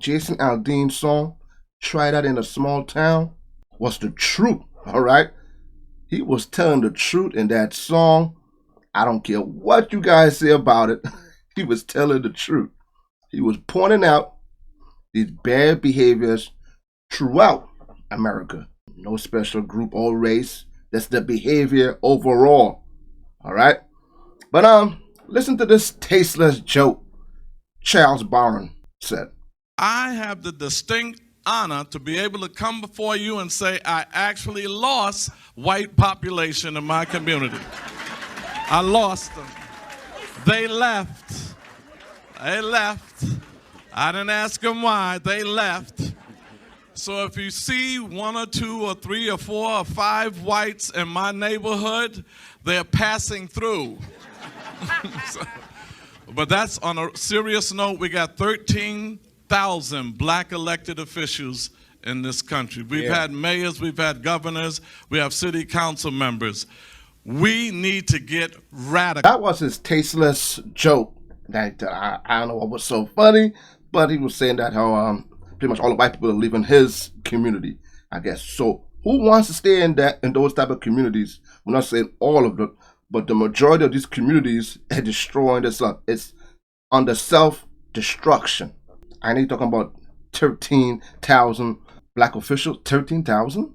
Jason Aldean's song, Try That in a Small Town, was the truth, all right? He was telling the truth in that song. I don't care what you guys say about it. He was telling the truth. He was pointing out these bad behaviors throughout America. No special group or race. That's the behavior overall. All right? But listen to this tasteless joke Charles Barron said. I have the distinct honor to be able to come before you and say I actually lost white population in my community. I lost them. They left. They left. I didn't ask them why. They left. So if you see 1 or 2 or 3 or 4 or 5 whites in my neighborhood, they're passing through. But that's on a serious note. We got 13,000 black elected officials in this country. We've had mayors, we've had governors, we have city council members. We need to get radical. That was his tasteless joke. That I don't know what was so funny, but he was saying that how pretty much all the white people are leaving his community, I guess. So who wants to stay in those type of communities? We're not saying all of them, but the majority of these communities are destroying themselves. It's under self-destruction. I ain't talking about 13,000 black officials. 13,000?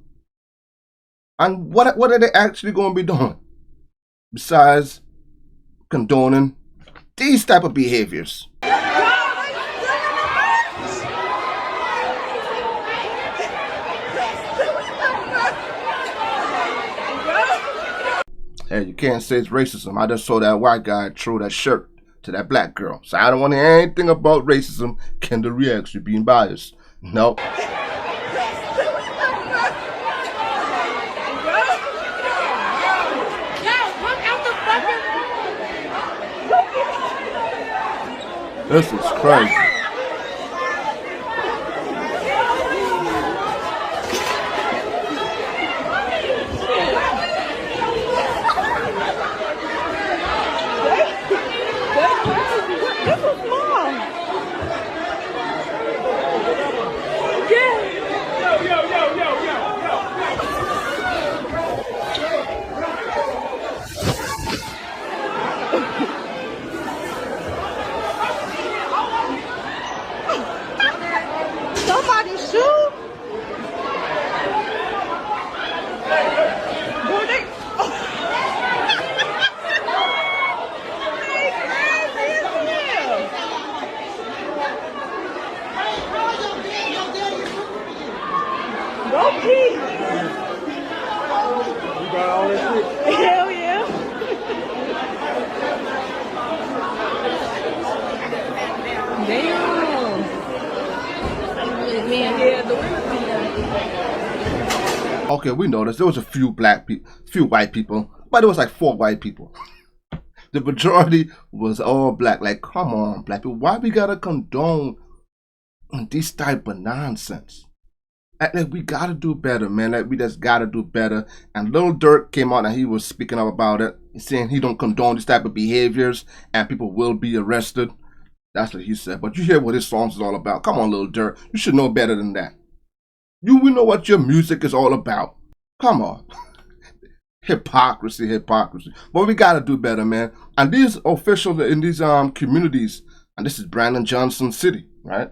And what are they actually going to be doing besides condoning these type of behaviors? Hey, you can't say it's racism. I just saw that white guy throw that shirt to that black girl. So I don't want to hear anything about racism. Kendel reacts to being biased. No. This is crazy. Hell yeah. Damn. Okay, we noticed there was a few few white people, but it was like 4 white people. The majority was all black. Like, come on, black people, why we gotta condone this type of nonsense? Like, we gotta do better, man. Like, we just gotta do better. And Lil Durk came out and he was speaking up about it, saying he don't condone this type of behaviors and people will be arrested. That's what he said. But you hear what his songs is all about. Come on, Lil Durk, you should know better than that. We know what your music is all about. Come on. Hypocrisy. But we gotta do better, man. And these officials in these communities, and this is Brandon Johnson City, right?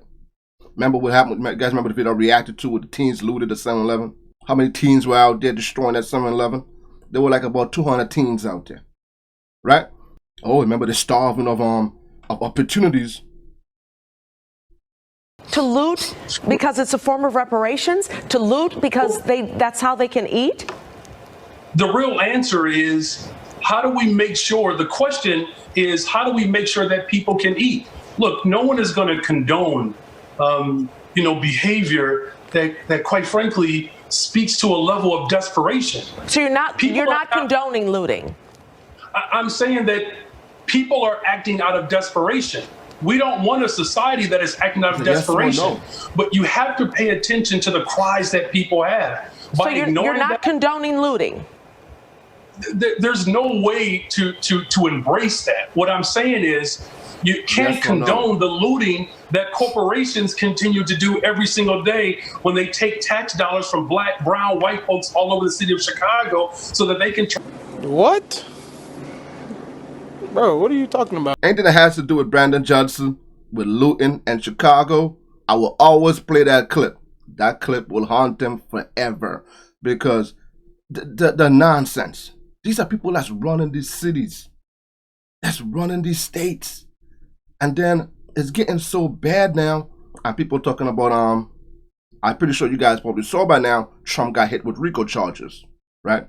Remember what happened? You guys remember the video I reacted to with the teens looted the 7-Eleven? How many teens were out there destroying that 7-Eleven? There were like about 200 teens out there, right? Oh, remember the starving of opportunities. To loot because it's a form of reparations? To loot because that's how they can eat? The real answer is, how do we make sure, the question is, how do we make sure that people can eat? Look, no one is going to condone behavior that quite frankly speaks to a level of desperation. So you're not condoning looting? I'm saying that people are acting out of desperation. We don't want a society that is acting out of desperation, but you have to pay attention to the cries that people have. So you're not condoning looting? There's no way to embrace that. What I'm saying is, You can't condone the looting that corporations continue to do every single day when they take tax dollars from black, brown, white folks all over the city of Chicago so that they can. What? Bro, what are you talking about? Anything that has to do with Brandon Johnson, with looting and Chicago, I will always play that clip. That clip will haunt them forever because the nonsense. These are people that's running these cities, that's running these states. And then it's getting so bad now, and people talking about, I'm pretty sure you guys probably saw by now, Trump got hit with RICO charges, right?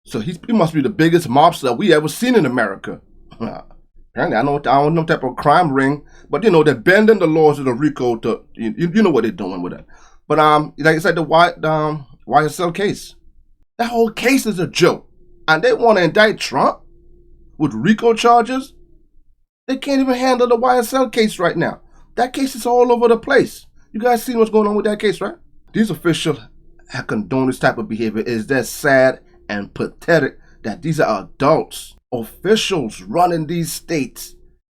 So he must be the biggest mobster we ever seen in America. Apparently, I don't know type of crime ring, but you know, they're bending the laws of the RICO to, you know what they're doing with it. But like I said, the YSL case, that whole case is a joke. And they want to indict Trump with RICO charges? They can't even handle the YSL case right now. That case is all over the place. You guys see what's going on with that case, right? These officials have condoned this type of behavior. It's that sad and pathetic that these are adults, officials running these states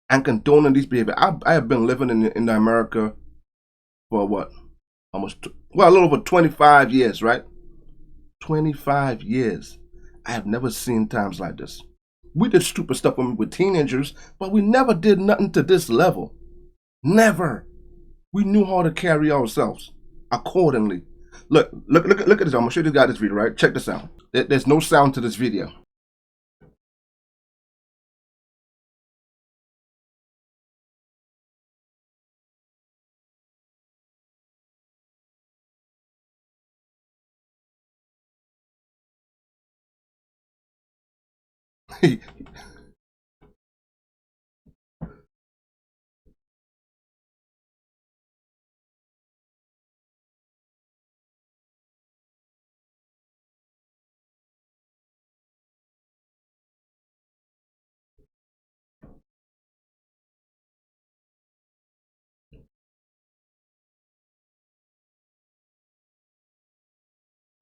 and condoning these behavior. I have been living in America for what? A little over 25 years, right? 25 years. I have never seen times like this. We did stupid stuff when we were teenagers, but we never did nothing to this level. Never. We knew how to carry ourselves accordingly. Look at this. I'm gonna show you guys this video, right? Check this out. There's no sound to this video.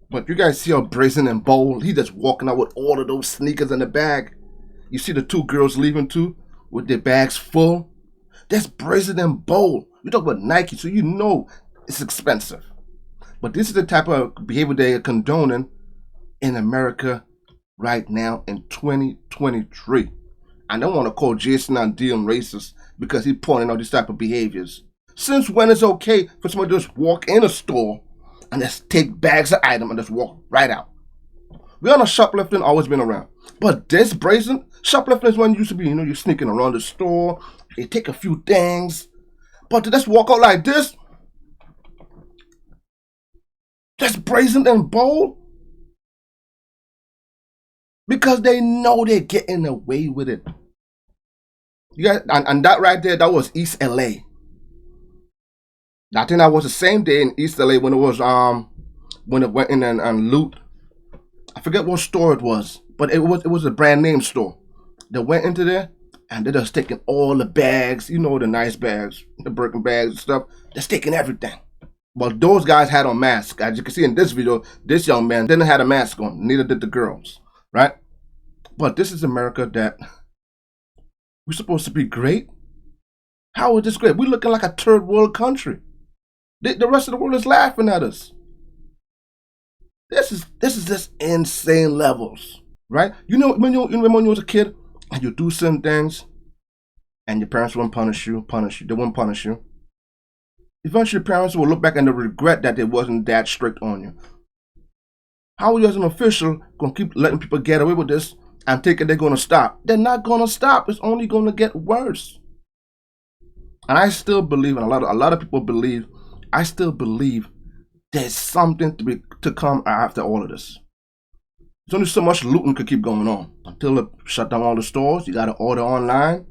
But you guys see how brazen and bold he just walking out with all of those sneakers in the bag. You see the two girls leaving too with their bags full. That's brazen and bold. You talk about Nike, so you know it's expensive. But this is the type of behavior they are condoning in America right now in 2023. I don't want to call Jason Dion racist because he's pointing out these type of behaviors. Since when is it okay for somebody to just walk in a store and just take bags of items and just walk right out? We all know shoplifting always been around. But this brazen, shoplifting is when you used to be, you're sneaking around the store, you take a few things. But to just walk out like this, that's brazen and bold. Because they know they're getting away with it. You guys, and that right there, that was East LA. I think that was the same day in East LA when it was when it went in and loot. I forget what store it was, but it was a brand name store. They went into there and they're just taking all the bags, the nice bags, the Birkin bags and stuff. They're taking everything. But those guys had on masks. As you can see in this video, this young man didn't have a mask on. Neither did the girls, right? But this is America that we're supposed to be great. How is this great? We're looking like a third world country. The rest of the world is laughing at us. This is just insane levels, right? When you was a kid and you do some things and your parents wouldn't punish you. They wouldn't punish you. Eventually, parents will look back and they regret that they wasn't that strict on you. How are you as an official going to keep letting people get away with this and thinking they're going to stop? They're not going to stop. It's only going to get worse. And I still believe, and a lot of people believe, I still believe there's something to come after all of this. There's only so much looting could keep going on. Until they shut down all the stores, you got to order online.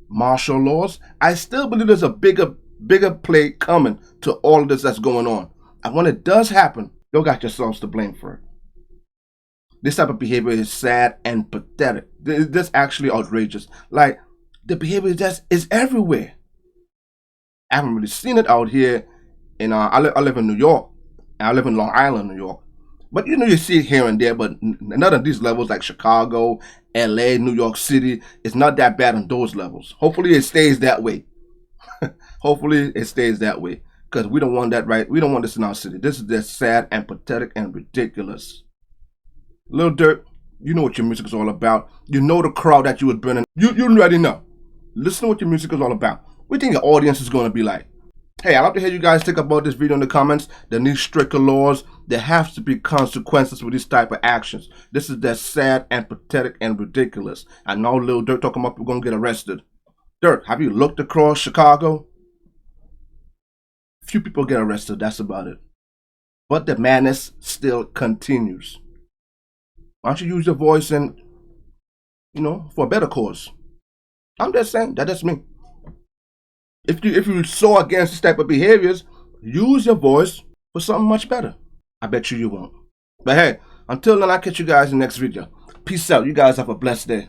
Martial laws. I still believe there's a bigger play coming to all of this that's going on. And when it does happen, you got yourselves to blame for it. This type of behavior is sad and pathetic. This actually outrageous. Like, the behavior is everywhere. I haven't really seen it out here. I live in New York. And I live in Long Island, New York. But you know, you see it here and there, but none of these levels like Chicago, LA, New York City, it's not that bad on those levels. Hopefully it stays that way. Hopefully it stays that way. Because we don't want that, right? We don't want this in our city. This is just sad and pathetic and ridiculous. Lil Durk, you know what your music is all about. You know the crowd that you would bring in. You already know. Listen to what your music is all about. What do you think your audience is going to be like? Hey, I'd love to hear you guys think about this video in the comments. There need stricter laws. There have to be consequences for these type of actions. This is just sad and pathetic and ridiculous. I know Lil Durk talking about we're going to get arrested. Durk, have you looked across Chicago? Few people get arrested, that's about it. But the madness still continues. Why don't you use your voice and, you know, for a better cause? I'm just saying, that's me. If you so against this type of behaviors, use your voice for something much better. I bet you won't. But hey, until then, I'll catch you guys in the next video. Peace out. You guys have a blessed day.